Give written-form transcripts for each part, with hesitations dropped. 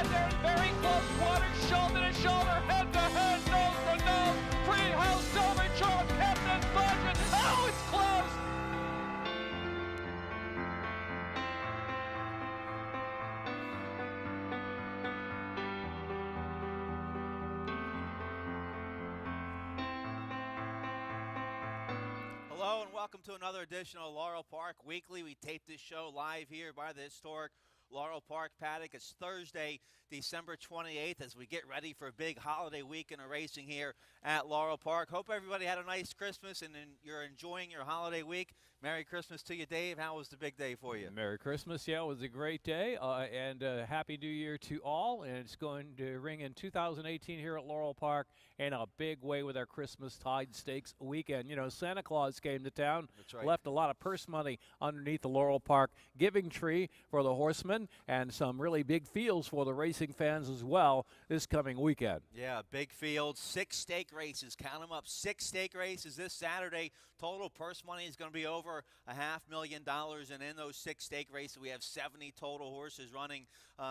and they're very close. Waters shoulder to shoulder, head to head, nose to nose. Treehouse, Silver Chalk, Captain Budget. Oh, it's close. Hello and welcome to another edition of Laurel Park Weekly. We tape this show live here by the historic Laurel Park paddock. It's Thursday, December 28th, as we get ready for a big holiday weekend of racing here at Laurel Park. Hope everybody had a nice Christmas and you're enjoying your holiday week. Merry Christmas to you, Dave. How was the big day for you? Merry Christmas. Yeah, it was a great day, and Happy New Year to all. And it's going to ring in 2018 here at Laurel Park in a big way with our Christmas Tide Stakes weekend. You know, Santa Claus came to town, That's right. Left a lot of purse money underneath the Laurel Park giving tree for the horsemen, and some really big fields for the racing fans as well this coming weekend. Yeah, big field, 6 stake races. Count them up, 6 stake races this Saturday. Total purse money is going to be over $500,000, and in those 6 stake races, we have 70 total horses running.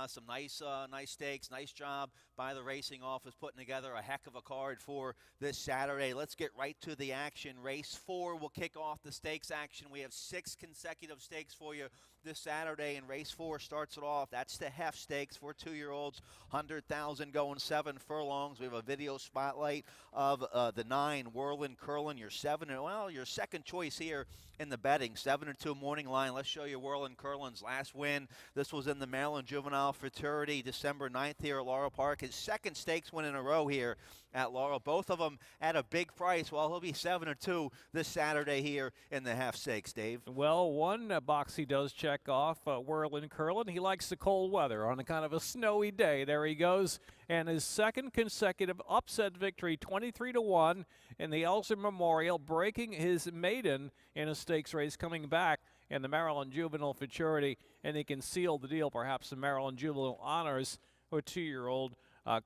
Some nice stakes. Nice job by the racing office putting together a heck of a card for this Saturday. Let's get right to the action. Race 4 will kick off the stakes action. We have 6 consecutive stakes for you this Saturday, and race 4 starts it off. That's the Hef Stakes for 2-year-olds, 100,000 going 7 furlongs. We have a video spotlight of the 9 Whirlin' Curlin', your second choice here in the betting. 7-2 morning line. Let's show you Whirlin' Curlin's last win. This was in the Maryland Juvenile Fraternity, December 9th here at Laurel Park. His second stakes win in a row here at Laurel. Both of them at a big price. Well, he'll be 7-2 this Saturday here in the Hef Stakes, Dave. Well, one box he does check off, Whirlin' Curlin'. He likes the cold weather on a kind of a snowy day. There he goes. And his second consecutive upset victory, 23-1 in the Elser Memorial, breaking his maiden in a stakes race, coming back in the Maryland Juvenile Futurity, and he can seal the deal, perhaps the Maryland Juvenile honors for a 2-year-old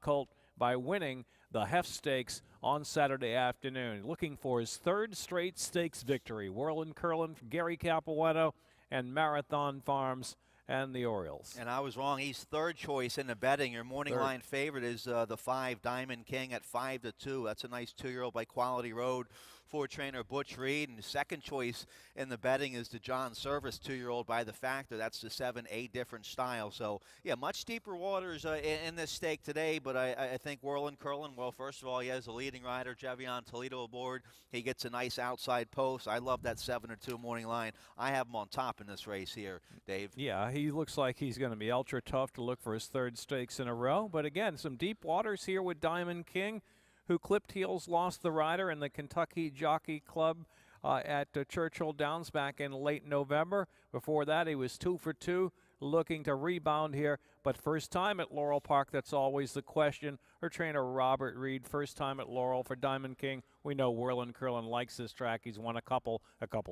colt by winning the Hef Stakes on Saturday afternoon. Looking for his 3rd straight stakes victory. Whirlin' Curlin, Gary Capuano, and Marathon Farms and the Orioles. And I was wrong. He's 3rd choice in the betting. Your morning line favorite is the 5 Diamond King at 5-2. That's a nice 2-year-old by Quality Road for trainer Butch Reed. And 2nd choice in the betting is the John Service 2-year-old by the Factor. That's the 7 A different style. So, yeah, much deeper waters in this stake today. But I think Whirlin' Curlin, well, first of all, he has a leading rider, Jevion Toledo, aboard. He gets a nice outside post. I love that 7-2 morning line. I have him on top in this race here, Dave. Yeah, he looks like he's going to be ultra tough to look for his 3rd stakes in a row. But again, some deep waters here with Diamond King, who clipped heels, lost the rider in the Kentucky Jockey Club at Churchill Downs back in late November. Before that, he was 2 for 2, looking to rebound here. But first time at Laurel Park, that's always the question. Her trainer, Robert Reed, first time at Laurel for Diamond King. We know Whirlin' Curlin likes this track. He's won a couple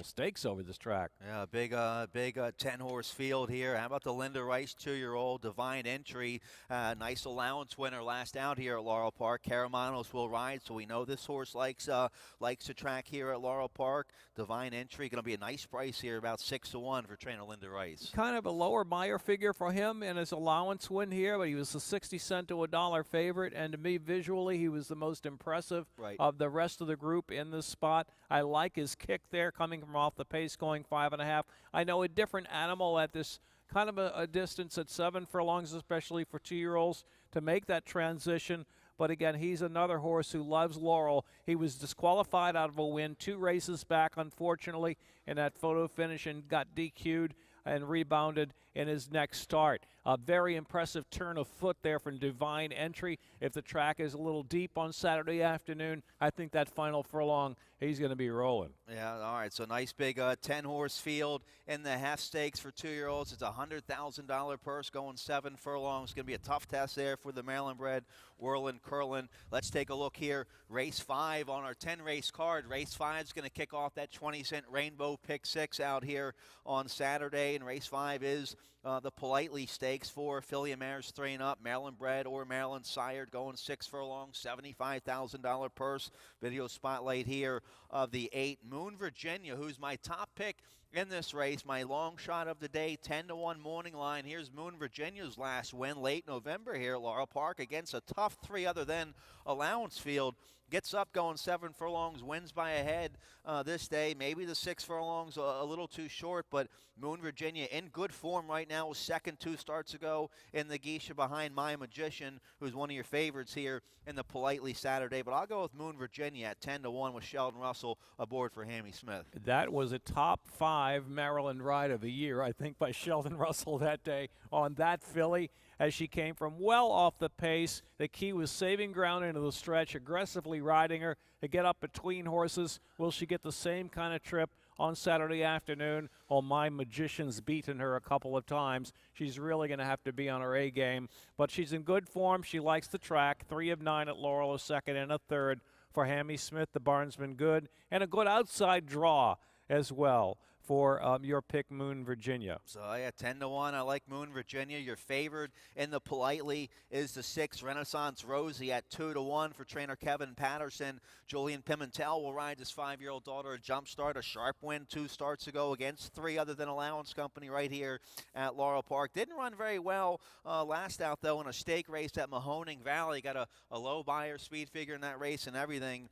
stakes over this track. Yeah, big 10-horse field here. How about the Linda Rice 2-year-old Divine Entry? Nice allowance winner last out here at Laurel Park. Caramanos will ride, so we know this horse likes the track here at Laurel Park. Divine Entry going to be a nice price here, about 6-1 for trainer Linda Rice. Kind of a lower Meyer figure for him in his allowance win here, but he was a 60-cent to $1 favorite, and to me, visually, he was the most impressive of the rest of the group in this spot. I like his kick there, coming from off the pace, going 5.5. I know a different animal at this kind of a distance at 7 furlongs, especially for 2-year-olds, to make that transition. But again, he's another horse who loves Laurel. He was disqualified out of a win 2 races back, unfortunately, in that photo finish, and got DQ'd and rebounded in his next start. A very impressive turn of foot there from Divine Entry. If the track is a little deep on Saturday afternoon, I think that final furlong, he's going to be rolling. Yeah, all right, so nice big 10-horse field in the Hef Stakes for 2-year-olds. It's a $100,000 purse going 7 furlongs. It's going to be a tough test there for the Maryland-bred Whirlin' Curlin'. Let's take a look here. Race 5 on our 10-race card. Race 5 is going to kick off that 20-cent Rainbow Pick 6 out here on Saturday, and race 5 is the Politely Stakes for affiliate mares 3 and up, Maryland-bred or Maryland sired, going 6 furlongs, $75,000 purse. Video spotlight here of the 8 Moon Virginia, who's my top pick in this race. My long shot of the day, 10-1 morning line. Here's Moon Virginia's last win late November here at Laurel Park against a tough 3 other than Allowance Field. Gets up going 7 furlongs, wins by a head this day. Maybe the 6 furlongs a little too short, but Moon Virginia in good form right now. Was second 2 starts ago in the Geisha behind My Magician, who's one of your favorites here in the Politely Saturday. But I'll go with Moon Virginia at 10-1 with Sheldon Russell aboard for Hammy Smith. That was a top 5 Maryland ride of the year, I think, by Sheldon Russell that day on that filly. As she came from well off the pace, the key was saving ground into the stretch, aggressively riding her to get up between horses. Will she get the same kind of trip on Saturday afternoon? Well, My Magician's beaten her a couple of times. She's really going to have to be on her A game, but she's in good form. She likes the track. 3 of 9 at Laurel, a second and a third for Hammy Smith. The barn's been good, and a good outside draw as well for your pick, Moon Virginia. So, yeah, 10-1. I like Moon Virginia. Your favorite in the Politely is the 6 Renaissance Rosie at 2-1 for trainer Kevin Patterson. Julian Pimentel will ride his 5-year-old daughter a jump start, a sharp win 2 starts ago against 3 other than Allowance Company right here at Laurel Park. Didn't run very well last out, though, in a stake race at Mahoning Valley. Got a low buyer speed figure in that race and everything.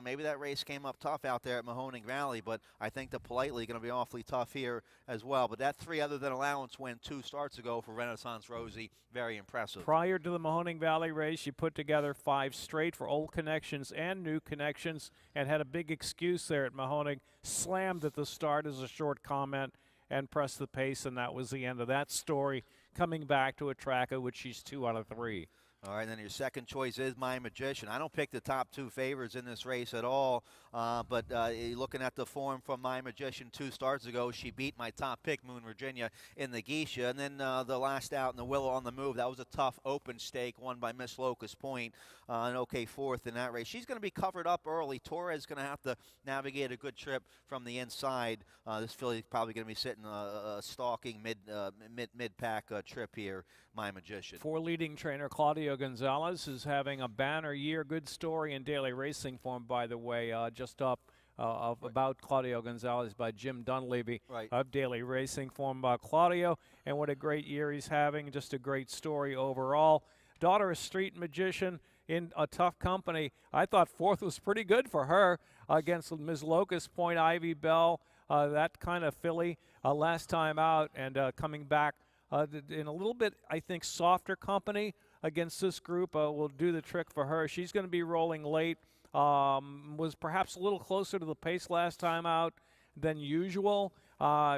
Maybe that race came up tough out there at Mahoning Valley, but I think the Politely going to be awfully tough here as well. But that 3 other than Allowance win 2 starts ago for Renaissance Rosie, very impressive. Prior to the Mahoning Valley race, she put together 5 straight for old connections and new connections and had a big excuse there at Mahoning. Slammed at the start as a short comment and pressed the pace, and that was the end of that story. Coming back to a track at which she's 2 out of 3. All right, then your second choice is My Magician. I don't pick the top 2 favorites in this race at all, but looking at the form from My Magician 2 starts ago, she beat my top pick, Moon Virginia, in the Geisha. And then the last out in the Willow on the Move, that was a tough open stake won by Miss Locust Point, an okay 4th in that race. She's going to be covered up early. Torres is going to have to navigate a good trip from the inside. This filly's probably going to be sitting a stalking mid-pack trip here, My Magician. 4 leading trainer Claudio Gonzalez is having a banner year. Good story in daily racing form, by the way, just up about Claudio Gonzalez by Jim Dunleavy of Daily Racing Form. Claudio, and what a great year he's having. Just a great story overall. Daughter of Street Magician in a tough company. I thought 4th was pretty good for her against Ms. Locust Point, Ivy Bell, that kind of filly last time out, and coming back in a little bit, I think, softer company against this group will do the trick for her. She's going to be rolling late. Was perhaps a little closer to the pace last time out than usual.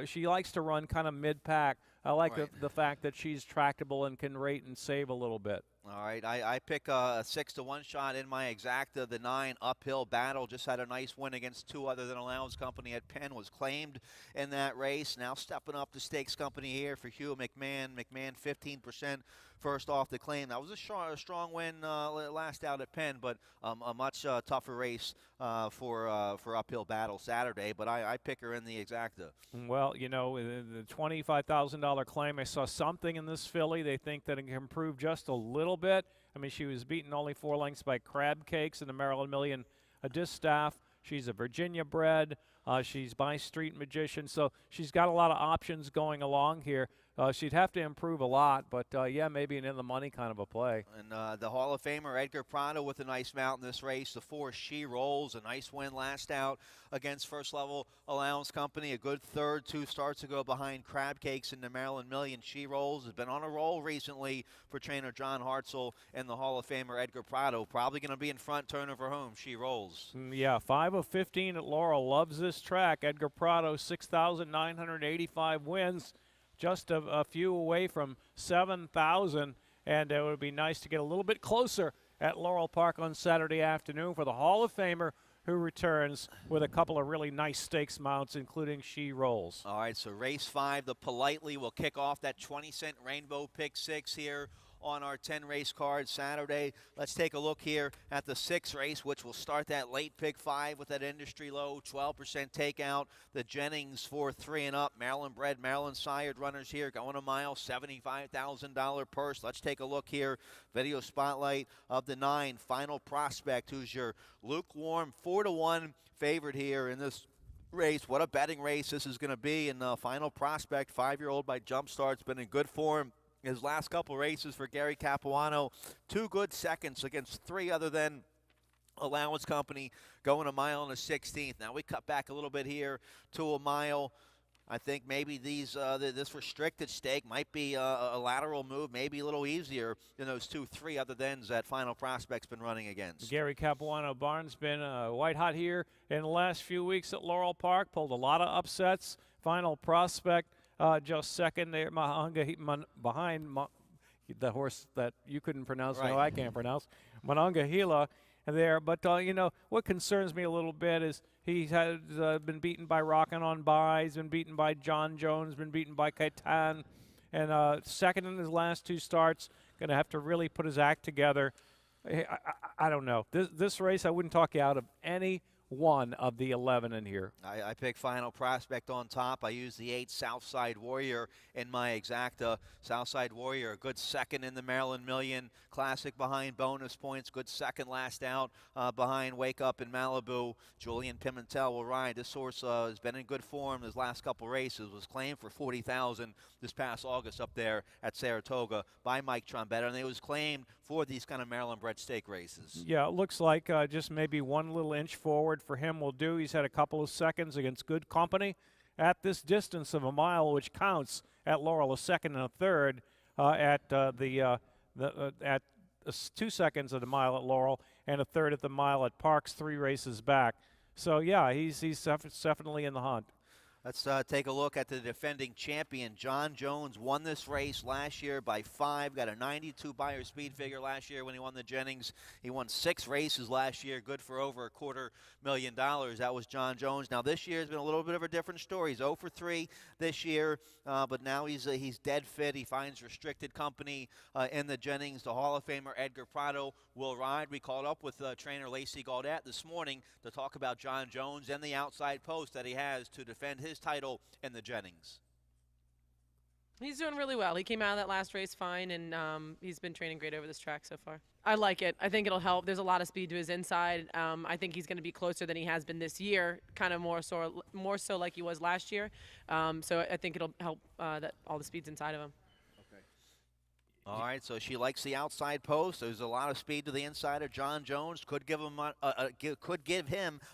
She likes to run kind of mid-pack. I like the fact that she's tractable and can rate and save a little bit. All right, I pick a 6-1 shot in my exacta. The 9 Uphill Battle just had a nice win against 2 other than Allowance Company at Penn. Was claimed in that race. Now stepping up the stakes company here for Hugh McMahon. McMahon 15% first off the claim. That was a strong win last out at Penn, but a much tougher race for Uphill Battle Saturday. But I pick her in the exacta. Well, you know, the $25,000 claim, I saw something in this filly. They think that it can improve just a little bit. I mean, she was beaten only 4 lengths by Crab Cakes in the Maryland Million Distaff. She's a Virginia bred. She's by Street Magician, so she's got a lot of options going along here. She'd have to improve a lot, but yeah, maybe an in-the-money kind of a play. And the Hall of Famer Edgar Prado with a nice mount in this race. The 4 She Rolls, a nice win last out against First Level Allowance Company. A good third, 2 starts ago behind Crab Cakes in the Maryland Million. She Rolls has been on a roll recently for trainer John Hartzell and the Hall of Famer Edgar Prado. Probably going to be in front turning for home. She Rolls. Yeah, 5 of 15 at Laurel. Loves this track. Edgar Prado, 6,985 wins. Just a few away from 7,000, and it would be nice to get a little bit closer at Laurel Park on Saturday afternoon for the Hall of Famer, who returns with a couple of really nice stakes mounts, including She Rolls. All right, so race 5, the Politely will kick off that 20-cent Rainbow Pick 6 here on our 10-race card Saturday. Let's take a look here at the 6th race, which will start that late pick 5 with that industry low 12% takeout. The Jennings 4-3 and up. Maryland bred, Maryland sired runners here going a mile, $75,000 purse. Let's take a look here. Video spotlight of the 9 Final Prospect, who's your lukewarm 4-1 favorite here in this race. What a betting race this is going to be. And Final Prospect, 5-year-old by Jumpstart's been in good form. His last couple races for Gary Capuano, 2 good seconds against 3 other than Allowance Company, going a mile and a 16th. Now we cut back a little bit here to a mile. I think maybe this restricted stake might be a lateral move, maybe a little easier than those 3 other thans that Final Prospect's been running against. Gary Capuano Barnes been white hot here in the last few weeks at Laurel Park, pulled a lot of upsets. Final Prospect just second there behind the horse that you couldn't pronounce, right. No, I can't pronounce, Monongahela there. But, what concerns me a little bit is he has been beaten by Rockin' on By, he's been beaten by John Jones, been beaten by Caitan, and second in his last 2 starts, going to have to really put his act together. I don't know. This race, I wouldn't talk you out of any one of the 11 in here. I picked Final Prospect on top. I used the 8 Southside Warrior in my exacta. Southside Warrior, a good second in the Maryland Million Classic behind Bonus Points. Good second last out behind Wake Up in Malibu. Julian Pimentel will ride. This horse has been in good form his last couple races. Was claimed for $40,000 this past August up there at Saratoga by Mike Trombetta, and it was claimed for these kind of Maryland-bred stake races. Yeah, it looks like just maybe 1 little inch forward for him will do. He's had a couple of seconds against good company at this distance of a mile, which counts at Laurel, a second and a third at 2 seconds at a mile at Laurel and a third at the mile at Parks, 3 races back. So yeah, he's definitely in the hunt. Let's take a look at the defending champion. John Jones won this race last year by 5. Got a 92 Beyer speed figure last year when he won the Jennings. He won 6 races last year, good for over $250,000. That was John Jones. Now this year has been a little bit of a different story. He's 0 for 3 this year, but now he's dead fit. He finds restricted company in the Jennings. The Hall of Famer Edgar Prado will ride. We called up with trainer Lacey Gaudet this morning to talk about John Jones and the outside post that he has to defend his title in the Jennings. He's doing really well. He came out of that last race fine, and he's been training great over this track so far. I like it. I think it'll help. There's a lot of speed to his inside. I think he's going to be closer than he has been this year, kind of more so like he was last year. So I think it'll help that all the speed's inside of him. All right, so she likes the outside post. There's a lot of speed to the inside of John Jones. Could give him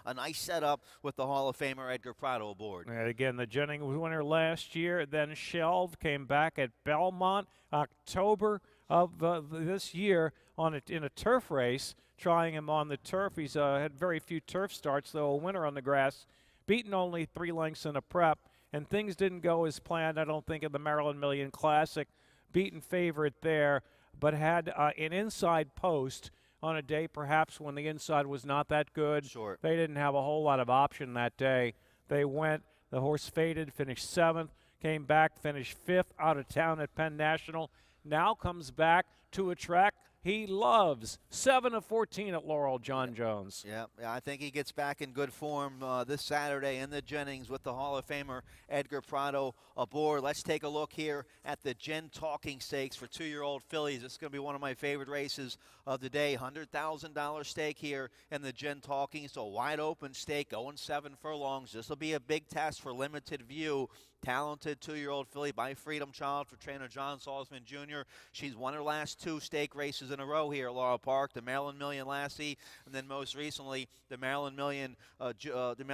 a nice setup with the Hall of Famer Edgar Prado aboard. And again, the Jennings winner last year, then shelved, came back at Belmont October of this year in a turf race, trying him on the turf. He's had very few turf starts, though a winner on the grass, beaten only 3 lengths in a prep, and things didn't go as planned, I don't think, in the Maryland Million Classic. Beaten favorite there, but had an inside post on a day perhaps when the inside was not that good. Sure. They didn't have a whole lot of option that day. They went, the horse faded, finished 7th, came back, finished 5th out of town at Penn National. Now comes back to a track he loves. 7 of 14 at Laurel, John Jones. Yeah, I think he gets back in good form this Saturday in the Jennings with the Hall of Famer Edgar Prado aboard. Let's take a look here at the Jen Talking Stakes for 2-year-old fillies. This is going to be one of my favorite races of the day. $100,000 stake here in the Jen Talking. So wide open stake, going 7 furlongs. This will be a big test for Limited View. Talented 2-year-old filly by Freedom Child for trainer John Salzman Jr. She's won her last 2 stake races in a row here at Laurel Park. The Maryland Million Lassie, and then most recently the Maryland Million, the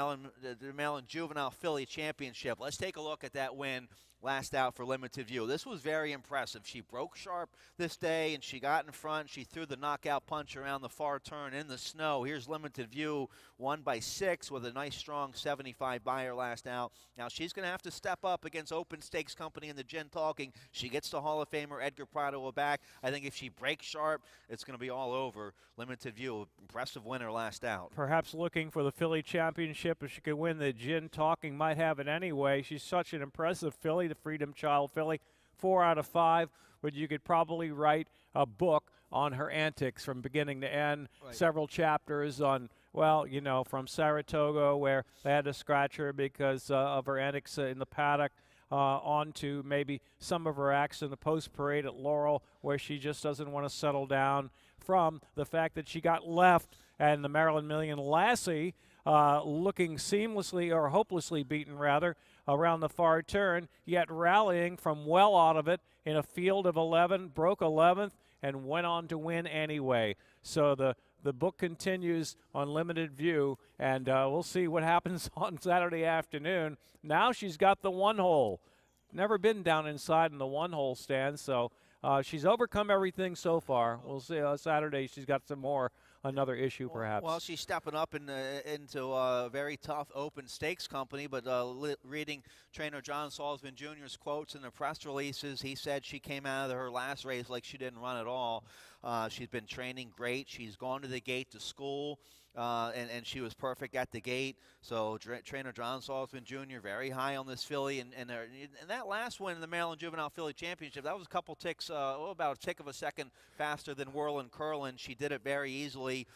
Maryland Juvenile Filly Championship. Let's take a look at that win last out for Limited View. This was very impressive. She broke sharp this day, and she got in front. She threw the knockout punch around the far turn in the snow. Here's Limited View, won by 6 with a nice, strong 75 Beyer last out. Now, she's going to have to step up against Open Stakes Company in the Jen Talking. She gets the Hall of Famer Edgar Prado back. I think if she breaks sharp, it's going to be all over. Limited View, impressive winner last out. Perhaps looking for the Philly Championship. If she could win the Jen Talking, might have it anyway. She's such an impressive filly, the Freedom Child filly. 4 out of 5, but you could probably write a book on her antics from beginning to end. Right. Several chapters on, well, you know, from Saratoga where they had to scratch her because of her antics in the paddock, on to maybe some of her acts in the post parade at Laurel where she just doesn't want to settle down, from the fact that she got left and the Maryland Million Lassie looking seamlessly or hopelessly beaten, rather, around the far turn, yet rallying from well out of it in a field of 11, broke 11th, and went on to win anyway. So the book continues on limited view, and we'll see what happens on Saturday afternoon. Now she's got the one hole. Never been down inside in the one hole stand, so she's overcome everything so far. We'll see Saturday she's got some more. Another issue, perhaps. Well, she's stepping up into a very tough open stakes company, but reading trainer John Salzman Jr.'s quotes in the press releases, he said she came out of her last race like she didn't run at all. She's been training great. She's gone to the gate to school. And she was perfect at the gate. So trainer John Salzman Jr. very high on this filly, and that last win in the Maryland Juvenile Filly Championship, that was a couple ticks, about a tick of a second faster than Whirlin' Curlin. She did it very easily.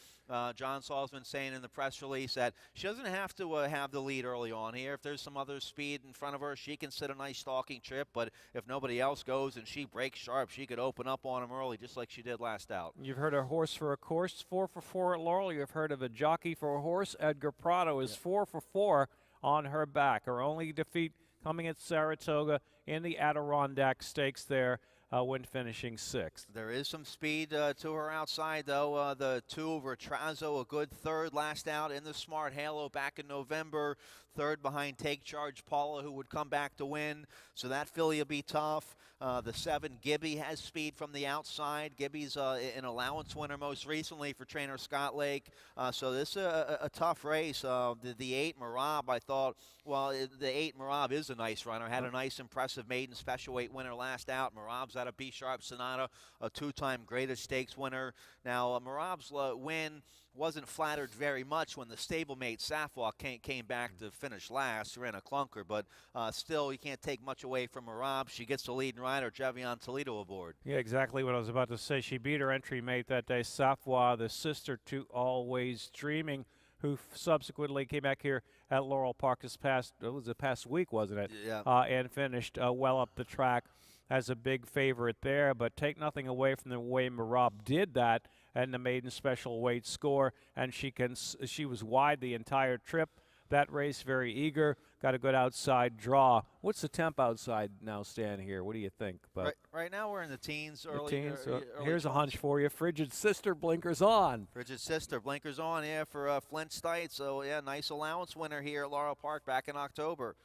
John Salzman saying in the press release that she doesn't have to have the lead early on here. If there's some other speed in front of her, she can sit a nice stalking trip. But if nobody else goes and she breaks sharp, she could open up on him early, just like she did last out. You've heard a horse for a course, 4 for 4 at Laurel. You've heard of a jockey for a horse. Edgar Prado is 4 for 4 on her back. Her only defeat coming at Saratoga in the Adirondack Stakes there. When finishing 6th. There is some speed to her outside, though. The 2, Retrazo, a good third last out in the Smart Halo back in November. Third behind Take Charge Paula, who would come back to win. So that filly will be tough. The 7, Gibby, has speed from the outside. Gibby's an allowance winner most recently for trainer Scott Lake. So this is a tough race. The 8, Marab, I thought, well, the 8, Marab is a nice runner. Had a nice, impressive maiden special weight winner last out. Marab's out of B-Sharp Sonata, a 2-time Greatest Stakes winner. Now, Marab's win wasn't flattered very much when the stablemate Safwalk came back to finish last. Ran a clunker, but still, you can't take much away from Marab. She gets the leading rider, Jevion Toledo, aboard. Yeah, exactly what I was about to say. She beat her entry mate that day, Safwa, the sister to Always Dreaming, who subsequently came back here at Laurel Park this past week, wasn't it? Yeah. And finished well up the track as a big favorite there. But take nothing away from the way Marab did that and the maiden special weight score, and she was wide the entire trip. That race very eager, got a good outside draw. What's the temp outside now, Stan, here? What do you think? But right now we're in the teens. Early here's 20s. a hunch for you. Frigid Sister, blinkers on. Frigid Sister, blinkers on, yeah, for Flint Stites. So, yeah, nice allowance winner here at Laurel Park back in October.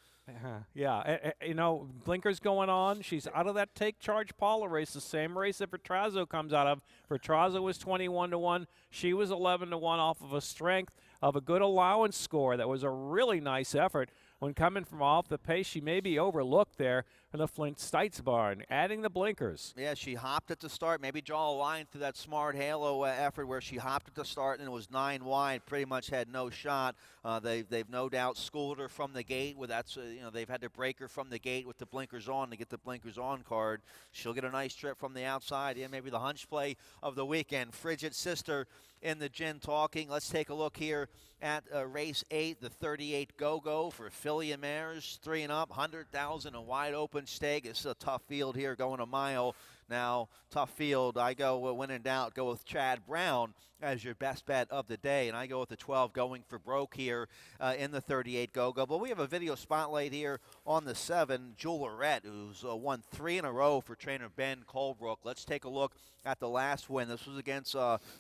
Yeah, blinkers going on. She's out of that Take Charge Paula race, the same race that Retrazo comes out of. Retrazo was 21-1. She was 11-1 off of a strength of a good allowance score. That was a really nice effort. When coming from off the pace, she may be overlooked there in the Flint Stites barn, adding the blinkers. Yeah, she hopped at the start. Maybe draw a line through that Smart Halo effort where she hopped at the start and it was 9 wide, pretty much had no shot. They've no doubt schooled her from the gate. They've had to break her from the gate with the blinkers on to get the blinkers on card. She'll get a nice trip from the outside. Yeah, maybe the hunch play of the weekend. Frigid Sister in the gin talking. Let's take a look here at race 8, the 38 Go-Go for filly and mares, 3 and up, 100,000, a wide open stake. It's a tough field here, going a mile. Now, tough field. I go, when in doubt, go with Chad Brown as your best bet of the day. And I go with the 12 going for broke here in the 38 Go-Go. But we have a video spotlight here on the 7, Juliet, who's won 3 in a row for trainer Ben Colebrook. Let's take a look at the last win. This was against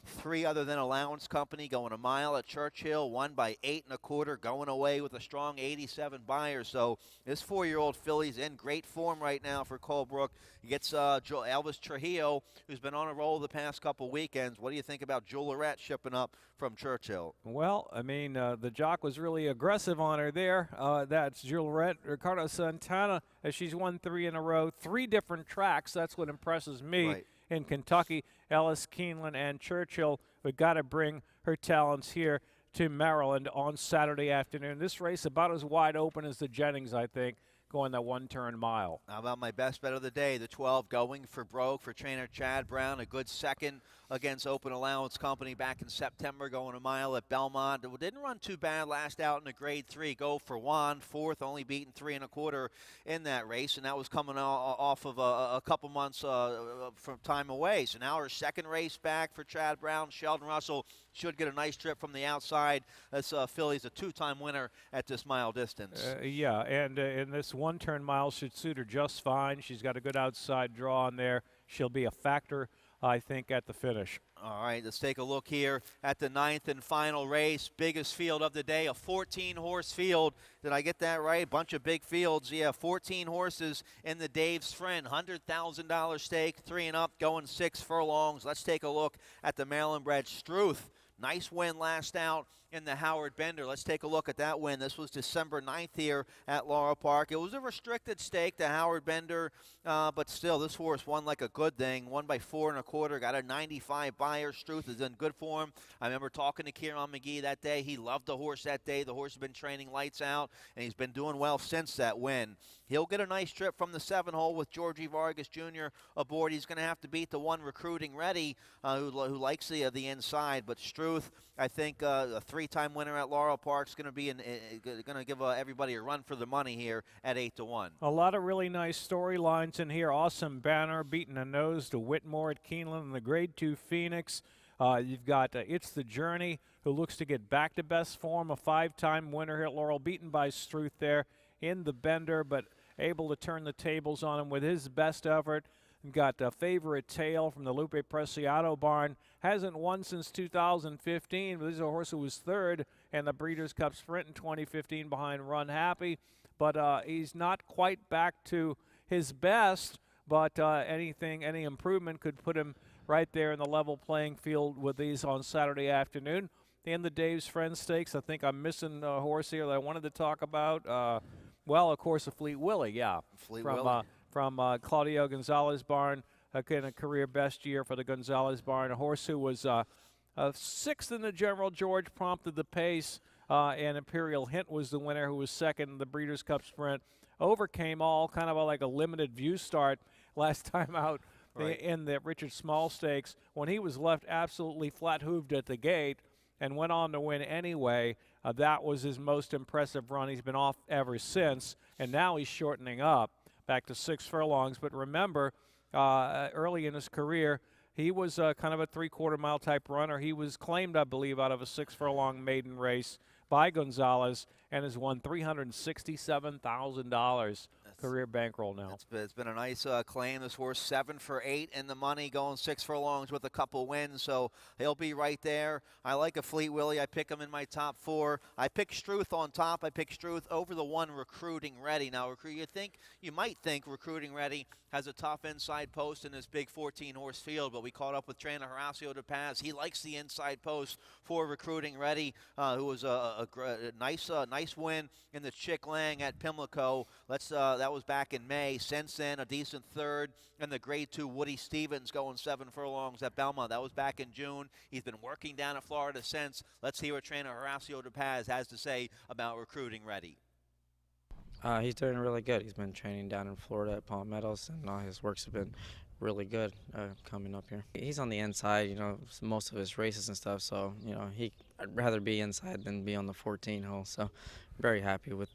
3 other than Allowance Company, going a mile at Churchill, won by 8 1/4, going away with a strong 87 buyer. So this 4-year-old filly's in great form right now for Colebrook. He gets Elvis Trujillo, who's been on a roll the past couple weekends. What do you think about Juliet shipping up from Churchill? Well, I mean, the jock was really aggressive on her there. That's Juliet. Ricardo Santana, as she's won 3 in a row, 3 different tracks. That's what impresses me. Right. In Kentucky, Ellis, Keeneland, and Churchill. We've got to bring her talents here to Maryland on Saturday afternoon. This race about as wide open as the Jennings, I think. going that one-turn mile. How about my best bet of the day, the 12, Going for Broke for trainer Chad Brown, a good second against Open Allowance Company back in September, going a mile at Belmont. It didn't run too bad last out in the grade 3. Go for Juan, fourth, only beaten 3 1/4 in that race, and that was coming off of a couple months from time away. So now our second race back for Chad Brown. Sheldon Russell should get a nice trip from the outside. This filly's a 2-time winner at this mile distance. Yeah, and in this one-turn mile should suit her just fine. She's got a good outside draw on there. She'll be a factor, I think, at the finish. All right, let's take a look here at the 9th and final race. Biggest field of the day, a 14-horse field. Did I get that right? Bunch of big fields. Yeah, 14 horses in the Dave's Friend. $100,000 stake, 3 and up, going 6 furlongs. Let's take a look at the Maryland bred Struth. Nice win last out in the Howard Bender. Let's take a look at that win. This was December 9th here at Laurel Park. It was a restricted stake, the Howard Bender, but still, this horse won like a good thing. Won by 4 1/4. Got a 95 buyer. Struth is in good form. I remember talking to Kieran McGee that day. He loved the horse that day. The horse has been training lights out, and he's been doing well since that win. He'll get a nice trip from the 7-hole with Georgie Vargas Jr. aboard. He's going to have to beat the one Recruiting Ready, who likes the inside. But Struth, I think a 3-time winner at Laurel Park is going to be going to give everybody a run for the money here at 8 to 1. A lot of really nice storylines in here. Awesome Banner beating a nose to Whitmore at Keeneland and the Grade 2 Phoenix. You've got It's the Journey, who looks to get back to best form, a 5-time winner here at Laurel, beaten by Struth there in the Bender, but able to turn the tables on him with his best effort. You've got Favorite Tale from the Lupe Preciado barn. Hasn't won since 2015, but this is a horse who was third in the Breeders' Cup Sprint in 2015 behind Run Happy. But he's not quite back to his best, but any improvement could put him right there in the level playing field with these on Saturday afternoon. In the Dave's Friend Stakes, I think I'm missing a horse here that I wanted to talk about. Well, of course, a Fleet Willie, yeah. Fleet Willie. From Claudio Gonzalez barn, again, a career best year for the Gonzalez barn. A horse who was 6th in the General George, prompted the pace, and Imperial Hint was the winner, who was second in the Breeders' Cup Sprint. Overcame all, kind of like a limited view start last time out in the Richard Small Stakes, when he was left absolutely flat-hooved at the gate and went on to win anyway. That was his most impressive run. He's been off ever since, and now he's shortening up back to 6 furlongs. But remember, early in his career, he was kind of a 3/4 mile type runner. He was claimed, I believe, out of a 6 furlong maiden race by Gonzalez and has won $367,000 career bankroll now. It's been a nice claim. This horse 7 for 8 in the money, going 6 furlongs with a couple wins, so he'll be right there. I like a Fleet Willie. I pick him in my top 4. I pick Struth on top. I pick Struth over the one Recruiting Ready. Now, you might think Recruiting Ready has a tough inside post in this big 14-horse field, but we caught up with trainer Horacio De Paz. He likes the inside post for Recruiting Ready, who was a nice win in the Chick Lang at Pimlico. That was back in May. Since then, a decent third, and the Grade 2 Woody Stevens going 7 furlongs at Belmont. That was back in June. He's been working down in Florida since. Let's hear what trainer Horacio De Paz has to say about Recruiting Ready. He's doing really good. He's been training down in Florida at Palm Meadows, and all his works have been really good coming up here. He's on the inside, most of his races and stuff, so, I'd rather be inside than be on the 14 hole, so very happy with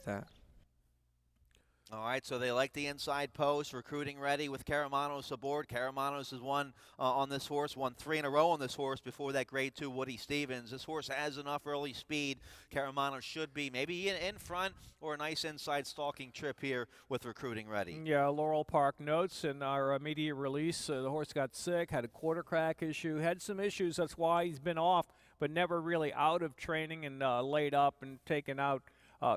that. All right, so they like the inside post. Recruiting Ready with Karamanos aboard. Karamanos has won on this horse, won 3 in a row on this horse before that Grade 2 Woody Stevens. This horse has enough early speed. Karamanos should be maybe in front, or a nice inside stalking trip here with Recruiting Ready. Yeah, Laurel Park notes in our immediate release. The horse got sick, had a quarter crack issue, had some issues. That's why he's been off, but never really out of training and laid up and taken out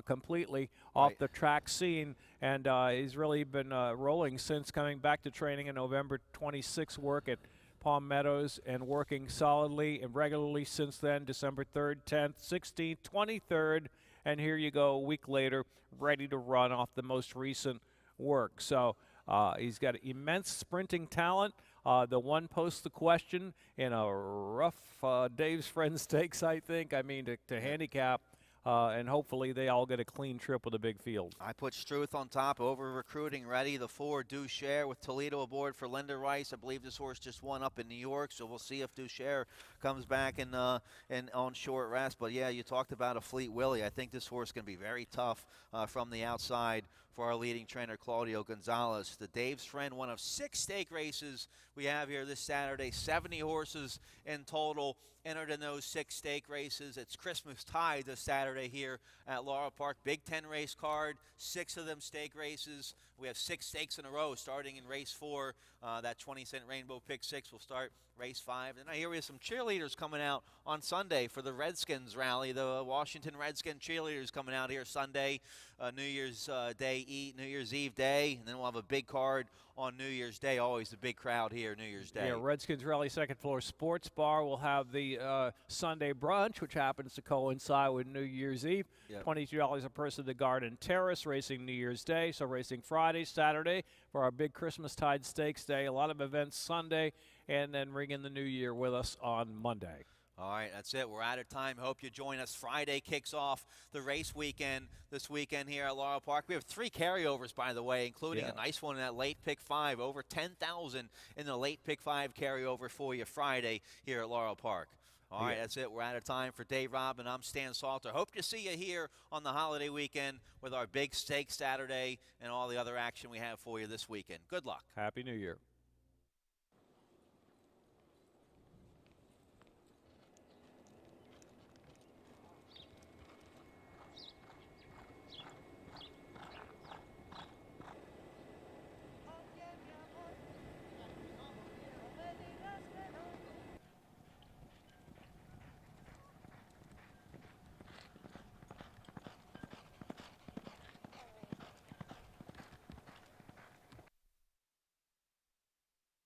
completely off the track scene, and he's really been rolling since coming back to training in November 26 work at Palm Meadows, and working solidly and regularly since then. December 3rd, 10th, 16th, 23rd, and here you go a week later, ready to run off the most recent work. So he's got immense sprinting talent. The one posed the question in a rough Dave's Friend Stakes, I think. I mean, to handicap. and hopefully they all get a clean trip with a big field. I put Struth on top, over recruiting ready. The 4, Duchère with Toledo aboard for Linda Rice. I believe this horse just won up in New York, so we'll see if Duchère comes back and on short rest. But yeah, you talked about a Fleet Willie. I think this horse can be very tough from the outside for our leading trainer, Claudio Gonzalez. The Dave's Friend, one of 6 stake races we have here this Saturday. 70 horses in total entered in those 6 stake races. It's Christmas tide this Saturday here at Laurel Park. Big 10 race card, 6 of them stake races. We have 6 stakes in a row starting in race 4. That 20-cent Rainbow Pick 6 will start race 5. And I hear we have some cheerleaders coming out on Sunday for the Redskins rally. The Washington Redskins cheerleaders coming out here Sunday, New Year's New Year's Eve day, and then we'll have a big card on New Year's Day. Always a big crowd here New Year's Day. Yeah, Redskins Rally second floor sports bar will have the Sunday brunch, which happens to coincide with New Year's Eve. Yep. $22 a person to Garden Terrace, racing New Year's Day, so racing Friday, Saturday for our big Christmas Tide Stakes Day. A lot of events Sunday, and then ring in the new year with us on Monday. All right, that's it. We're out of time. Hope you join us. Friday kicks off the race weekend this weekend here at Laurel Park. We have 3 carryovers, by the way, including a nice one in that late pick 5. Over 10,000 in the late pick 5 carryover for you Friday here at Laurel Park. All right, that's it. We're out of time. For Dave Robin, I'm Stan Salter. Hope to see you here on the holiday weekend with our big stake Saturday and all the other action we have for you this weekend. Good luck. Happy New Year.